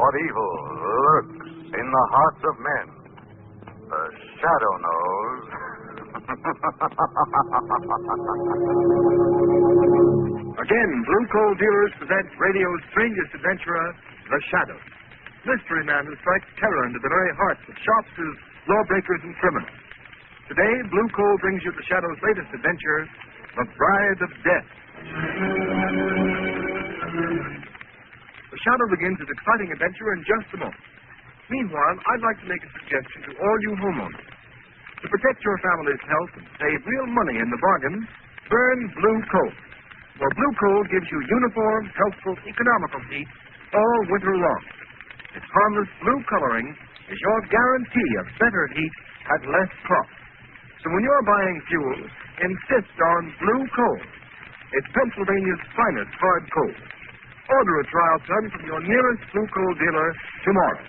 what evil lurks in the hearts of men. The shadow knows. Again, Blue Coal Dealers present radio's strangest adventurer, The Shadow. Mystery man who strikes terror into the very hearts of shopkeepers, lawbreakers, and criminals. Today, Blue Coal brings you The Shadow's latest adventure, The Bride of Death. The Shadow begins his exciting adventure in just a moment. Meanwhile, I'd like to make a suggestion to all you homeowners. To protect your family's health and save real money in the bargain, burn Blue Coal. For Blue Coal gives you uniform, healthful, economical heat all winter long. Its harmless blue coloring is your guarantee of better heat at less cost. So when you're buying fuel, insist on Blue Coal. It's Pennsylvania's finest hard coal. Order a trial ton from your nearest Blue Coal dealer tomorrow.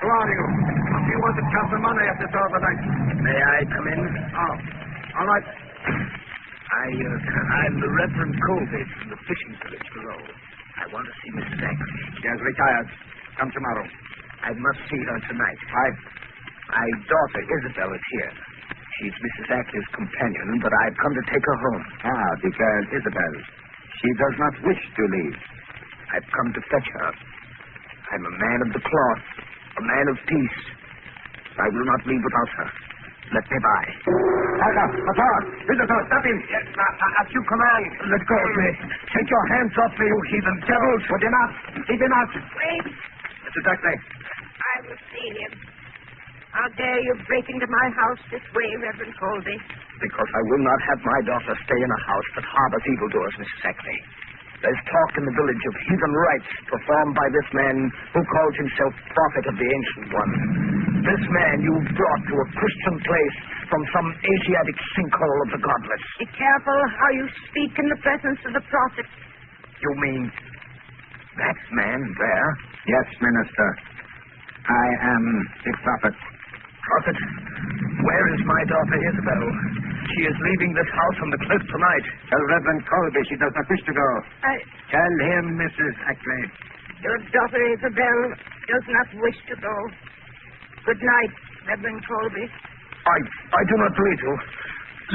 Who are you? You want to count the money at this overnight? May I come in? Oh, all right. I'm the Reverend Colby from the fishing village below. I want to see Mrs. Agnes. She has retired. Come tomorrow. I must see her tonight. My daughter, Isabel, is here. She's Mrs. Agnes' companion, but I've come to take her home. Because Isabel, she does not wish to leave. I've come to fetch her. I'm a man of the cloth, a man of peace. I will not leave without her. Let me by. Visitor, stop him. Yes, at your command. Let go of me. Take your hands off me, you heathen devils. Would you not? Did you not? Wait. Mrs. Ackley. I will see him. How dare you break into my house this way, Reverend Colby? Because I will not have my daughter stay in a house that harbors evildoers, Mrs. Ackley. There's talk in the village of heathen rites performed by this man who calls himself Prophet of the Ancient One. This man you've brought to a Christian place from some Asiatic sinkhole of the godless. Be careful how you speak in the presence of the prophet. You mean that man there? Yes, Minister. I am the prophet. Prophet, where is my daughter Isabel? She is leaving this house on the cliff tonight. Tell Reverend Colby she does not wish to go. Tell him, Mrs. Ackley. Your daughter Isabel does not wish to go. Good night, Reverend Colby. I do not believe you.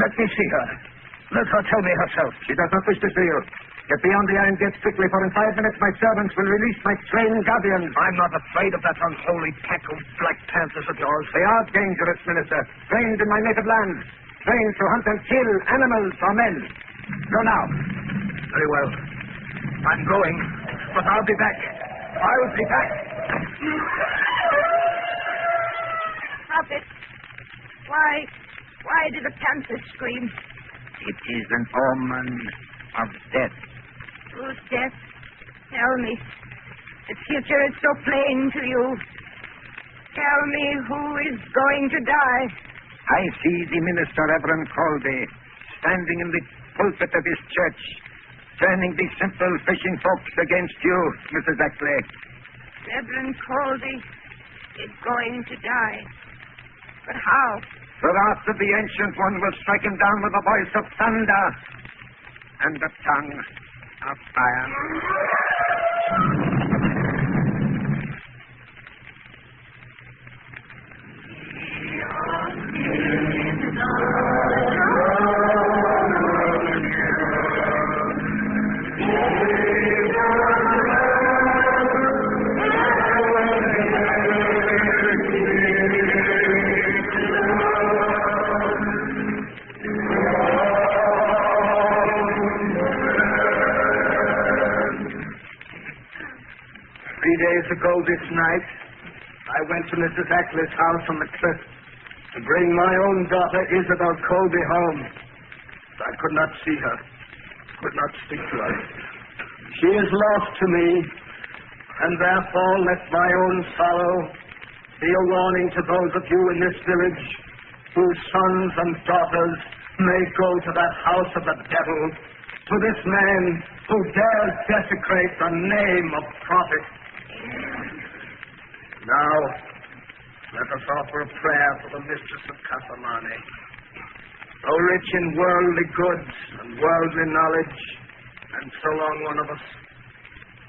Let me see her. Let her tell me herself. She does not wish to see you. Get beyond the iron gates quickly, for in 5 minutes my servants will release my slain guardians. I'm not afraid of that unholy pack of black panthers of yours. They are dangerous, Minister. Trained in my native land. Trained to hunt and kill animals or men. Go now. Very well. I'm going, but I'll be back. I'll be back. Prophet, why did the panther scream? It is an omen of death. Whose death? Tell me. The future is so plain to you. Tell me who is going to die. I see the minister, Reverend Colby, standing in the pulpit of his church, turning the simple fishing folks against you, Mrs. Ackley. Reverend Colby is going to die. But how? The wrath of the Ancient One will strike him down with a voice of thunder and the tongue of fire. Days ago this night, I went to Mrs. Ackley's house on the cliff to bring my own daughter, Isabel Colby, home. I could not see her, could not speak to her. She is lost to me, and therefore let my own sorrow be a warning to those of you in this village whose sons and daughters may go to that house of the devil to this man who dares desecrate the name of prophet. Now, let us offer a prayer for the mistress of Casamane. So rich in worldly goods and worldly knowledge, and so long one of us,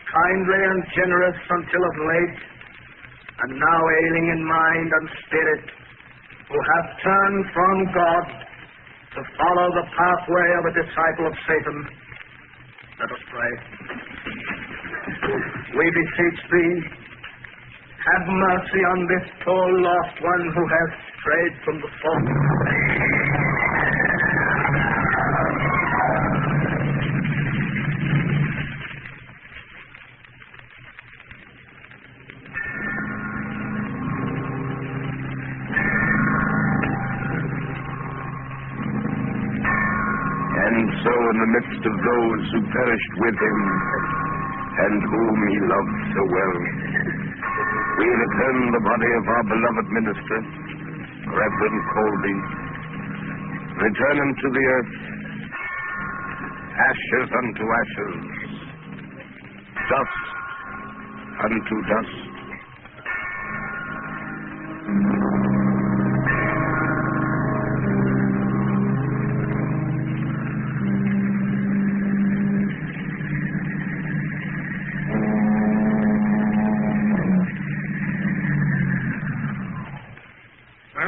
kindly and generous until of late, and now ailing in mind and spirit, who hath turned from God to follow the pathway of a disciple of Satan. Let us pray. We beseech thee, have mercy on this poor lost one who has strayed from the fold. And so in the midst of those who perished with him, and whom he loved so well, we return the body of our beloved minister, Reverend Colby, return him to the earth, ashes unto ashes, dust unto dust.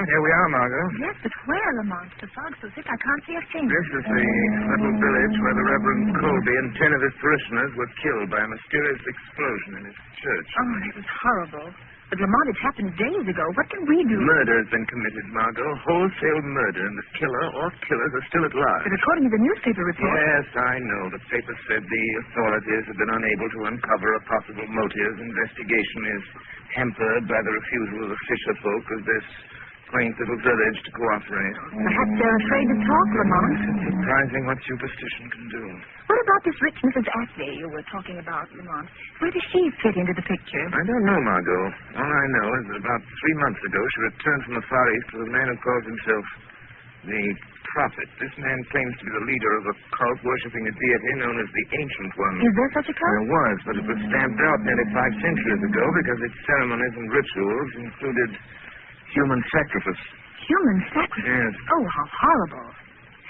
Here we are, Margot. Yes, but where, Lamont? The fog's so thick I can't see a thing. This is the little village where the Reverend Colby and 10 of his parishioners were killed by a mysterious explosion in his church. Oh, it was horrible. But, Lamont, it happened days ago. What can we do? Murder has been committed, Margot. Wholesale murder, and the killer or killers are still at large. But according to the newspaper report... Yes, I know. The paper said the authorities have been unable to uncover a possible motive. Investigation is hampered by the refusal of the fisher folk of this quaint little village to cooperate. Perhaps they're afraid to talk, Lamont. It's surprising what superstition can do. What about this rich Mrs. Ashley you were talking about, Lamont? Where does she fit into the picture? I don't know, Margot. All I know is that about 3 months ago she returned from the Far East with a man who calls himself the Prophet. This man claims to be the leader of a cult worshipping a deity known as the Ancient One. Is there such a cult? There was, but it was stamped out nearly 5 centuries ago because its ceremonies and rituals included human sacrifice. Human sacrifice? Yes. Oh, how horrible.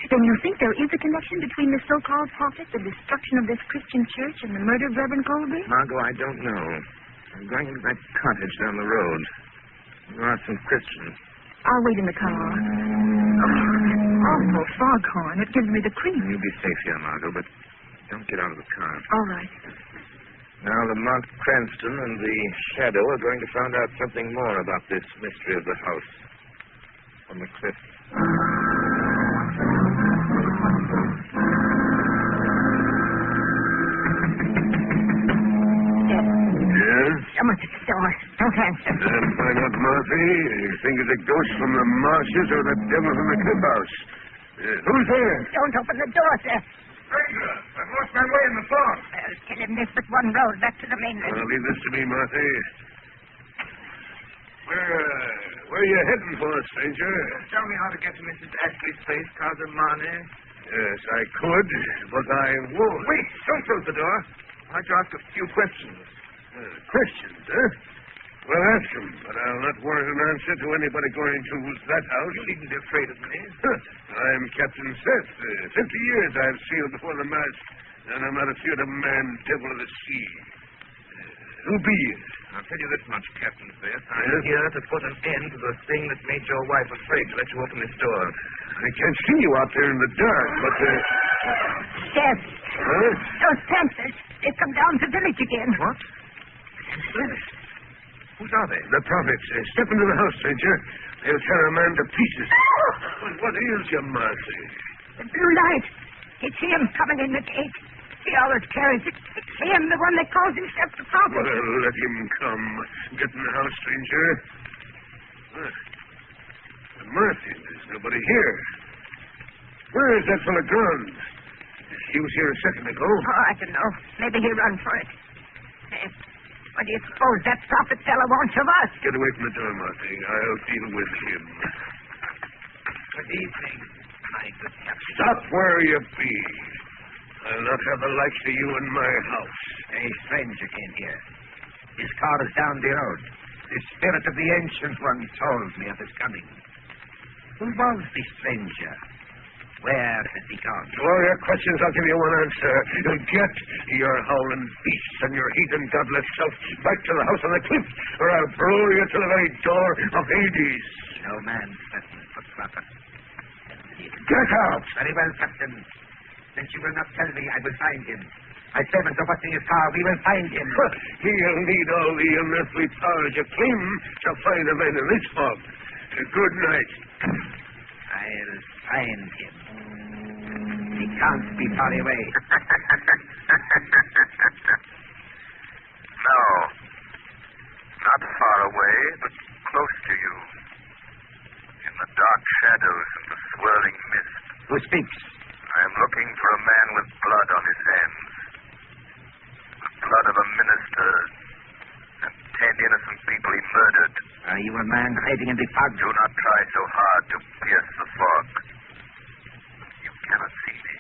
Then you think there is a connection between the so-called prophet, the destruction of this Christian church, and the murder of Reverend Colby? Margot, I don't know. I'm going into that cottage down the road. There are some Christians. I'll wait in the car. Oh, that awful foghorn. It gives me the creeps. You'll be safe here, Margot, but don't get out of the car. All right. Now, Lamont, Cranston, and the Shadow are going to find out something more about this mystery of the house on the cliff. Yes? Someone's at the door. Don't answer. Why not, Murphy? You think it's a ghost from the marshes or the devil from the cliff house? Who's there? Don't open the door, sir. Stranger, I've lost my way in the fog. Well, tell him there's but one road back to the mainland. Leave this to me, Murphy. Where are you heading for, stranger? Tell me how to get to Mrs. Ashley's place, Casamane. Yes, I could, but I won't. Wait, don't close the door. I'd like to ask a few questions. Questions, eh? Well, ask him, but I'll not warrant an answer to anybody going to that house. You needn't be afraid of me. I'm Captain Seth. 50 years I've sailed before the mast, and I'm not afraid of man, devil of the sea. Who be you? I'll tell you this much, Captain Seth. I'm here to put an end to the thing that made your wife afraid to let you open this door. I can't see you out there in the dark, but... Seth, Huh? those Panthers, they've come down to the village again. What? Whose are they? The prophets. Step into the house, stranger. They'll tear a man to pieces. Well, what ails you, Marcy? The blue light. It's him coming in the gate. He always carries it. It's him, the one that calls himself the prophet. Well, let him come. Get in the house, stranger. Marcy, there's nobody here. Where is that fellow gone? He was here a second ago. Oh, I don't know. Maybe he'll run for it. What do you suppose that prophet fellow wants of us? Get away from the door, Marcy. I'll deal with him. Good evening, my good Captain. Stop where you be. I'll not have the likes of you in my house. A stranger came here. His car is down the road. The spirit of the Ancient One told me of his coming. Who was the stranger? Where has he gone? To all your questions, I'll give you one answer. Get your howling beasts and your heathen godless self back to the house on the cliff, or I'll blow you to the very door of Hades. No man threatens but prophet. Get out! Very well, Captain. Since you will not tell me, I will find him. My servants are watching his car. We will find him. He'll need all the unearthly powers you claim to find a man in this fog. Good night. I'll find him. He can't be far away. No. Not far away, but close to you. In the dark shadows and the swirling mist. Who speaks? I am looking for a man with blood on his hands. The blood of a minister and 10 innocent people he murdered. Are you a man hiding in the fog? Do not try so hard to pierce the fog. You cannot see me.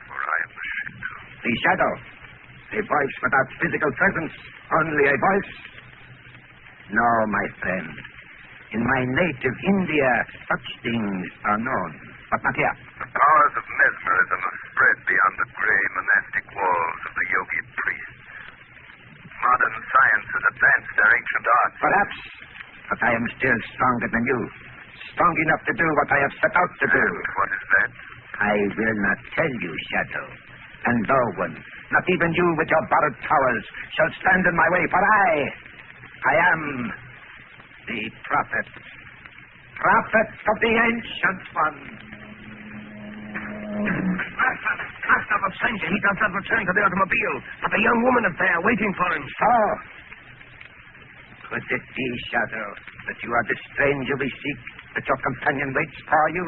For I am the shadow. The shadow. A voice without physical presence. Only a voice. No, my friend. In my native India, such things are known. But not here. The powers of mesmerism have spread beyond the gray monastic walls of the yogi priests. Modern science has advanced their ancient arts. Perhaps. But I am still stronger than you. Strong enough to do what I have set out to do. And what is that? I will not tell you, Shadow. And no one, not even you with your borrowed powers, shall stand in my way, for I am the prophet. Prophet of the Ancient One. Master of a stranger. He does not return to the automobile, but the young woman is there waiting for him. So, could it be, Shadow, that you are the stranger we seek, that your companion waits for you?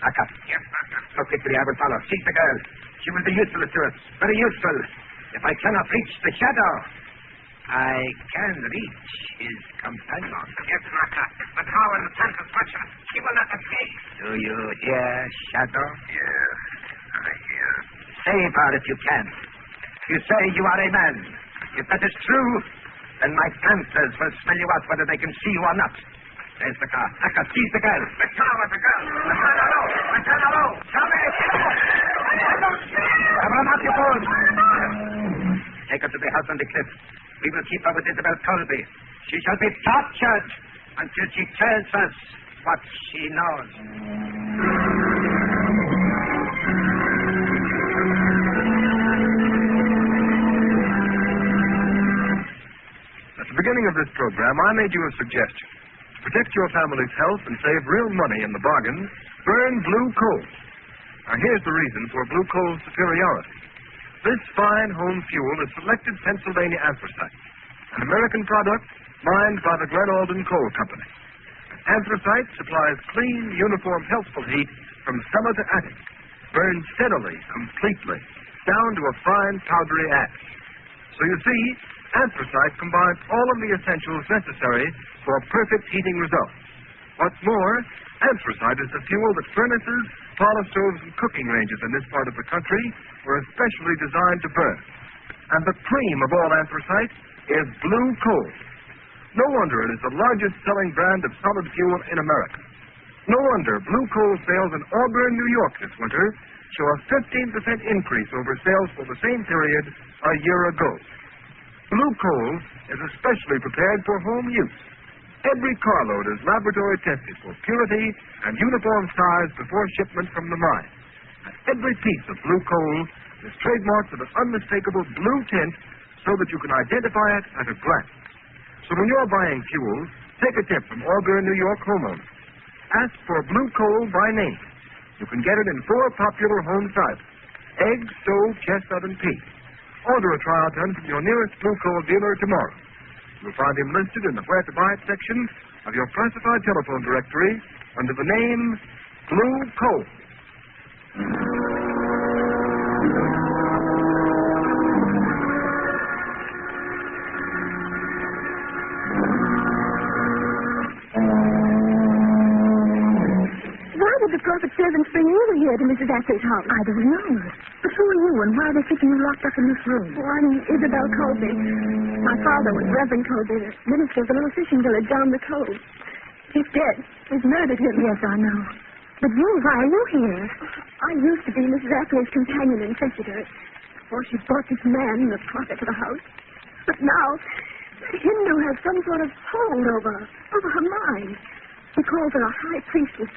Aka. Yes, Master. So quickly I will follow. Seek the girl. She will be useful to us. Very useful. If I cannot reach the Shadow, I can reach his companion. Yes, Master. But how in the sense of structure? She will not escape. Do you hear, Shadow? Yes, I hear. Save her if you can. You say you are a man. If that is true, then my panthers will smell you out whether they can see you or not. There's the car. Aka, seize the girl. The car with the girl. Return alone. Tell me. Have her not, you fools. Take her to the house on the cliff. We will keep her with Isabel Colby. She shall be tortured until she tells us what she knows. At the beginning of this program, I made you a suggestion. To protect your family's health and save real money in the bargain, burn blue coal. Now, here's the reason for blue coal's superiority. This fine home fuel is selected Pennsylvania anthracite, an American product mined by the Glen Alden Coal Company. Anthracite supplies clean, uniform, healthful heat from cellar to attic, burns steadily, completely, down to a fine, powdery ash. So you see, anthracite combines all of the essentials necessary for a perfect heating result. What's more, anthracite is the fuel that furnaces, parlor stoves, and cooking ranges in this part of the country were especially designed to burn. And the cream of all anthracite is blue coal. No wonder it is the largest selling brand of solid fuel in America. No wonder blue coal sales in Auburn, New York this winter show a 15% increase over sales for the same period a year ago. Blue coal is especially prepared for home use. Every carload is laboratory tested for purity and uniform size before shipment from the mine. And every piece of blue coal is trademarked with an unmistakable blue tint so that you can identify it at a glance. So when you're buying fuel, take a tip from Auburn, New York homeowners. Ask for blue coal by name. You can get it in 4 popular home sizes: egg, stove, chestnut, and pea. Order a trial ton from your nearest blue coal dealer tomorrow. You'll find him listed in the Where to Buy It section of your classified telephone directory under the name Blue Coal. Why did the prophet servants bring you here? here to Mrs. Ashley's house? I don't know. But who are you, and why are they keeping you locked up in this room? Oh, I'm Isabel Colby. My father was Reverend Colby, the minister of a little fishing village down the coast. He's dead. We've murdered him. Yes, I know. But you, why are you here? I used to be Mrs. Ashley's companion and secretary before she brought this man, the prophet, to the house. But now, the Hindu has some sort of hold over her mind. He calls her a high priestess,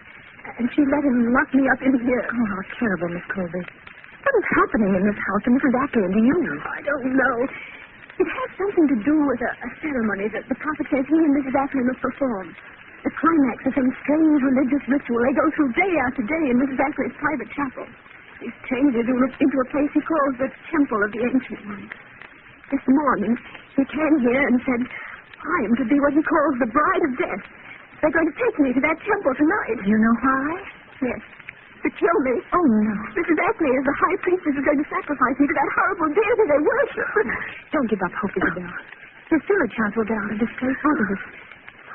and she let him lock me up in here. Oh, how terrible, Miss Colby. What is happening in this house to Mrs. Ashley and to you? I don't know. It has something to do with a ceremony that the prophet says he and Mrs. Ashley must perform. The climax of some strange religious ritual they go through day after day in Mrs. Ashley's private chapel. He's changed it into a place he calls the Temple of the Ancient Ones. This morning, he came here and said, I am to be what he calls the bride of death. They're going to take me to that temple tonight. Do you know why? Yes. To kill me. Oh, no. Mrs. Ashley, as the high priestess, is going to sacrifice me to that horrible deity they worship. Don't give up hope, Isabel. There's still a chance we'll get out of this place, won't there?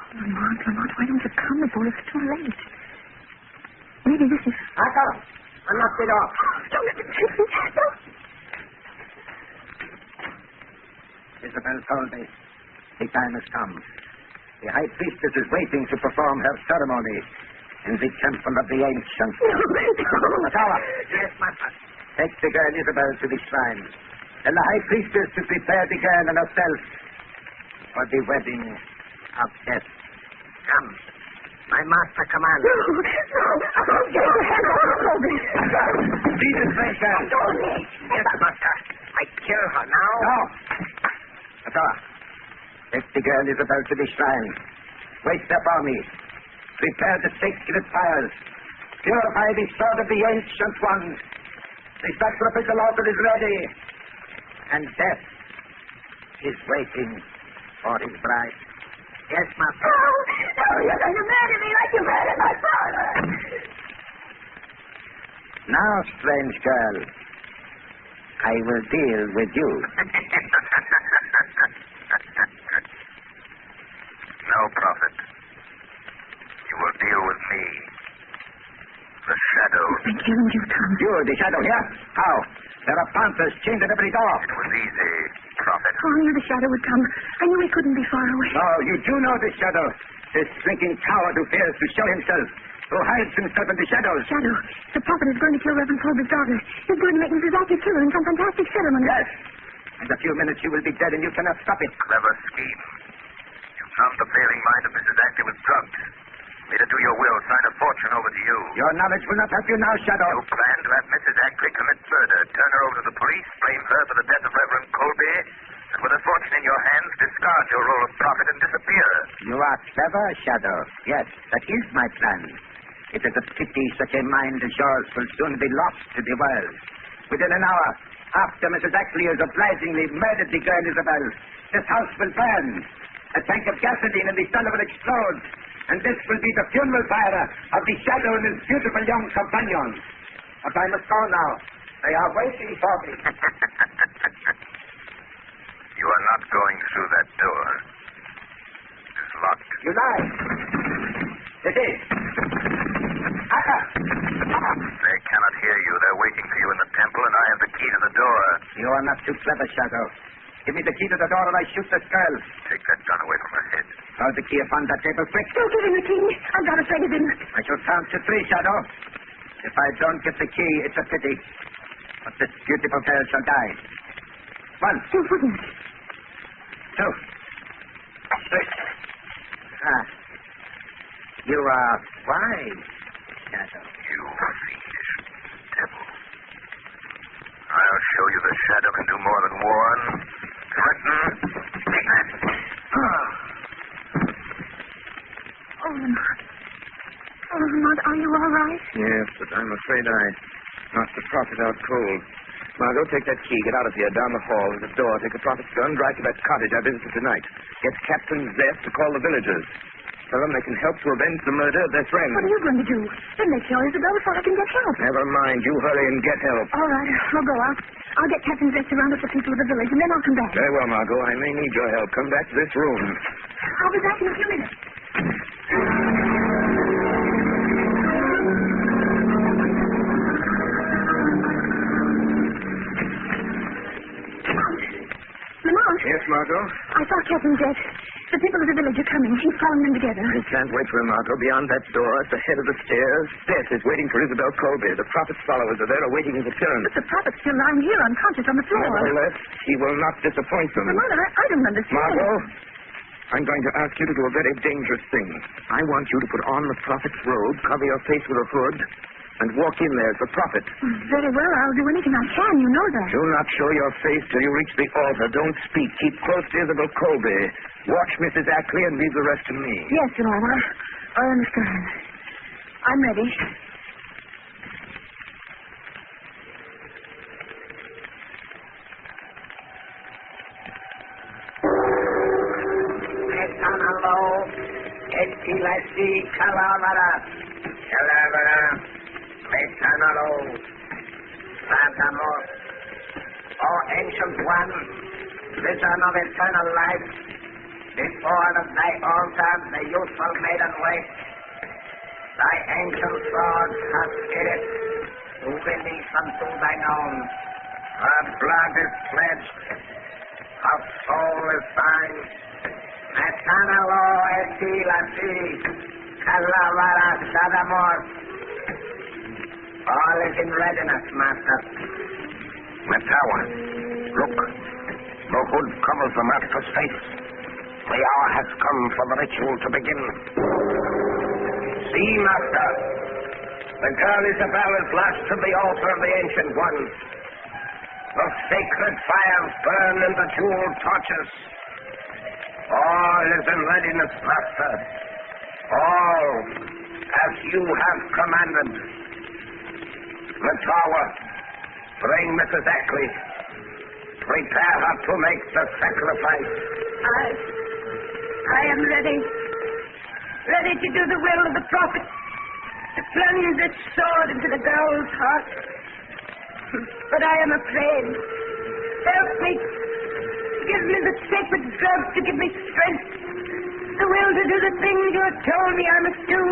Lamont, why don't you come before it's too late? Maybe this is... I come. I knocked it off. Don't let it take me. Don't. Isabel told me the time has come. The high priestess is waiting to perform her ceremony in the temple of the ancient. Atawa. Yes, master. Take the girl Isabel to the shrine. And the high priestess to prepare the girl and herself for the wedding of death. Come. My master commands. No. Get your hand off her, Colby. See this place, girl. Yes, master. I kill her now. No. Atawa. Take the girl Isabel to the shrine. Wait there for me. Prepare the sacred fires. Purify the sword of the ancient ones. The sacrificial altar is ready. And death is waiting for his bride. Yes, master. No, you're going to murder me like you murdered my father. Now, strange girl, I will deal with you. No, prophet. You will deal with me. The shadow. Thank heavens you've come. You, the shadow here? How? There are panthers chained at every door. It was easy, prophet. Oh, I knew the shadow would come. I knew he couldn't be far away. Oh, you do know this shadow. This shrinking coward who fears to show himself. Who hides himself in the shadows. Shadow. The prophet is going to kill Reverend Colby's daughter. He's going to make Mrs. Ashley kill her in some fantastic ceremony. Yes. In a few minutes she will be dead and you cannot stop it. Clever scheme. You numbed the failing mind of Mrs. Ashley with drugs. Made her do your will, sign a fortune over to you. Your knowledge will not help you now, Shadow. You plan to have Mrs. Ashley commit murder, turn her over to the police, blame her for the death of Reverend Colby, and with a fortune in your hands, discard your role of prophet and disappear. You are clever, Shadow. Yes, that is my plan. It is a pity such a mind as yours will soon be lost to the world. Within an hour, after Mrs. Ashley has obligingly murdered the girl Isabel, this house will burn. A tank of gasoline in the cellar will explode. And this will be the funeral pyre of the shadow and his beautiful young companion. But I must go now. They are waiting for me. You are not going through that door. It is locked. You lie. It is. They cannot hear you. They're waiting for you in the temple, and I have the key to the door. You are not too clever, Shadow. Give me the key to the door, and I shoot this girl. Take that gun away from her head. Throw the key upon that table quick. Don't give him the key. I've got to say it in. I shall count to 3, Shadow. If I don't get the key, it's a pity. But this beautiful girl shall die. 1. You wouldn't. 2. 3. Ah. You are wise, Shadow. You fiendish devil. I'll show you the shadow can do more than warn. Threaten. Oh, Lamont. Oh, Lamont, are you all right? Yes, but I'm afraid I knocked the prophet out cold. Margot, take that key, get out of here, down the hall, to the door, take the prophet's gun, drive to that cottage I visited tonight. Get Captain Zest to call the villagers. Tell them they can help to avenge the murder of their friend. What are you going to do? Then make sure Isabel before I can get help. Never mind. You hurry and get help. All right, I'll go out. I'll get Captain Zest to round up the people of the village, and then I'll come back. Very well, Margot. I may need your help. Come back to this room. I'll be back in a few minutes. Margot? I saw Captain Death. The people of the village are coming. He's calling them together. I can't wait for him, Margot. Beyond that door, at the head of the stairs, Death is waiting for Isabel Colby. The prophet's followers are there awaiting his appearance. But the prophet's still lying here unconscious on the floor. Nevertheless, he will not disappoint them. But, Mother, I don't understand. Margot, I'm going to ask you to do a very dangerous thing. I want you to put on the prophet's robe, cover your face with a hood, and walk in there as the prophet. Very well. I'll do anything I can. You know that. Do not show your face till you reach the altar. Don't speak. Keep close to Isabel Colby. Watch Mrs. Ackley and leave the rest to me. Yes, Your Honor. I understand. I'm ready. O ancient one, vision of eternal life, before thy altar the youthful maiden waits. Thy ancient sword hath spirit to release unto thine own. Her blood is pledged, her soul is thine. Etanalo etilasi, kalavara sadamor. All is in readiness, master. Matawa, look. The hood covers the master's face. The hour has come for the ritual to begin. See, master. The girl Isabel is lashed to the altar of the Ancient One. The sacred fires burn in the jeweled torches. All is in readiness, master. All as you have commanded. Matawa, bring Mrs. Ackley. Prepare her to make the sacrifice. I am ready. Ready to do the will of the prophet. To plunge this sword into the girl's heart. But I am afraid. Help me. Give me the sacred drug to give me strength. The will to do the things you have told me I must do.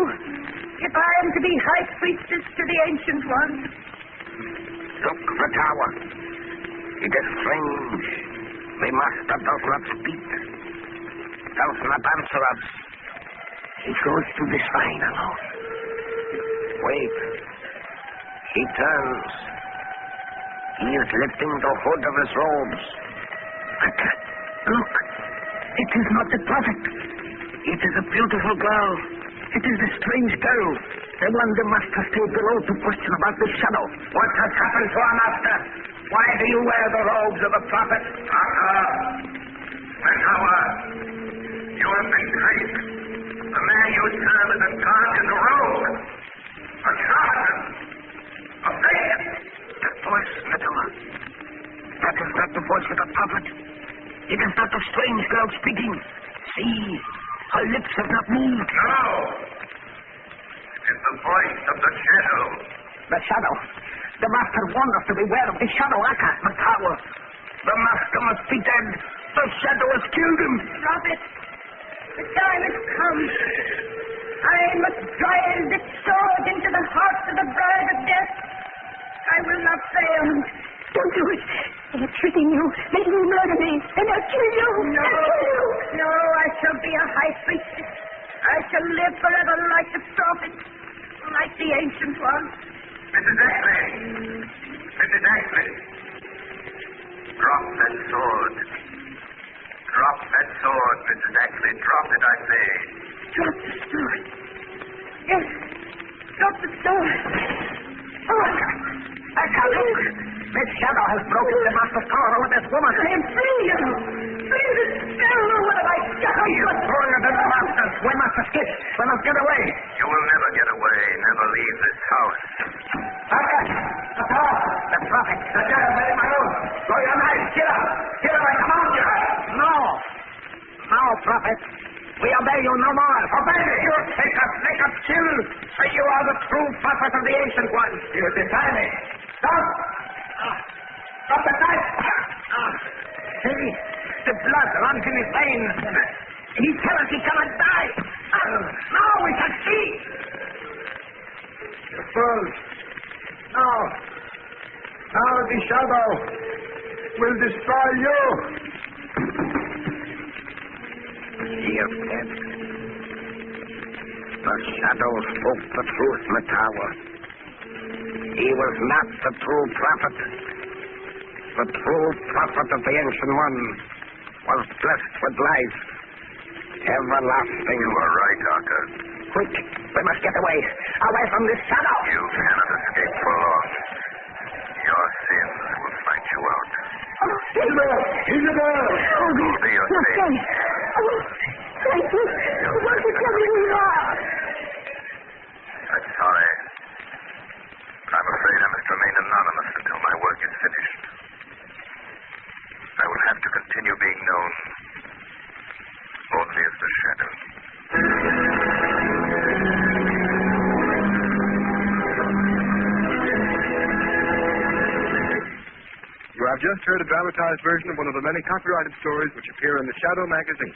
If I am to be high priestess to the Ancient One. Look, Matawa. It is strange. The master does not speak. Does not answer us. He goes to the shrine alone. Wait. He turns. He is lifting the hood of his robes. Look. It is not the prophet. It is a beautiful girl. It is the strange girl. The one the master stayed below to question about the shadow. What has happened to our master? Why do you wear the robes of the prophet? Matawa, you have been traced. The man you serve is a god in the robe. A charlatan. A fake. The voice, Matawa. That is not the voice of the prophet. It is not the strange girl speaking. See, her lips have not moved. No. It is the voice of the shadow. The shadow. The master warned us to beware of the shadow, Matawa. The master must be dead. The shadow has killed him. Prophet, the time has come. I must drive this sword into the heart of the bride of death. I will not fail. Don't do it. They're tricking you, making you murder me, and they'll kill you. No, I shall be a high priestess. I shall live forever like the prophet, like the Ancient One. Mrs. Ackley. Mrs. Ackley. Drop that sword. Drop that sword, Mrs. Ackley. Drop it, I say. Drop the sword. Yes, drop the sword. Oh, I can't look. This shadow has broken the master's power over this woman. I am free, you. Free the spell. What have I done? He is stronger than the master. We must escape. We must get away. You will never get away. Never leave this house. The prophet. The shadow is my own. Throw your knife. Get up. Get up and come on. No. No, prophet. We obey you no more. Obey me. You take us chill. Say you are the true prophet of the Ancient One. You defy me. Stop. Stop the knife. See, the blood runs in his veins. He tells us he cannot die. Now we shall see. You fools. Now the shadow will destroy you. is dead. The shadow spoke the truth in the tower. He was not the true prophet. The true prophet of the Ancient One was blessed with life, everlasting. You are right, Doctor. Quick, we must get away. Away from this shadow. You cannot escape for long. Your sins will find you out. Isabel! Isabel! Go to your Not state. safe. Oh, thank you. Won't you tell me who you are? I'm sorry. I'm afraid I must remain anonymous until my work is finished. I will have to continue being known only as the Shadow. You have just heard a dramatized version of one of the many copyrighted stories which appear in the Shadow magazine.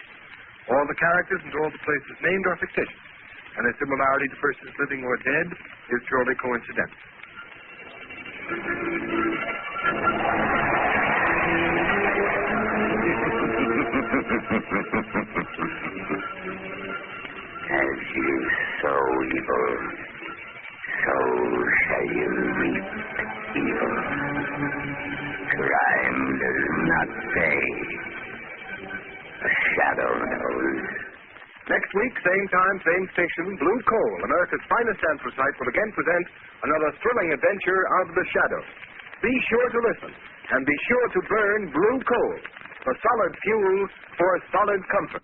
All the characters and all the places named are fictitious, and their similarity to persons living or dead is purely coincidental. As you sow evil, so shall you reap evil. Crime does not pay. The shadow knows. Next week, same time, same station, Blue Coal, America's finest anthracite, will again present another thrilling adventure out of the shadows. Be sure to listen, and be sure to burn Blue Coal, the solid fuel for solid comfort.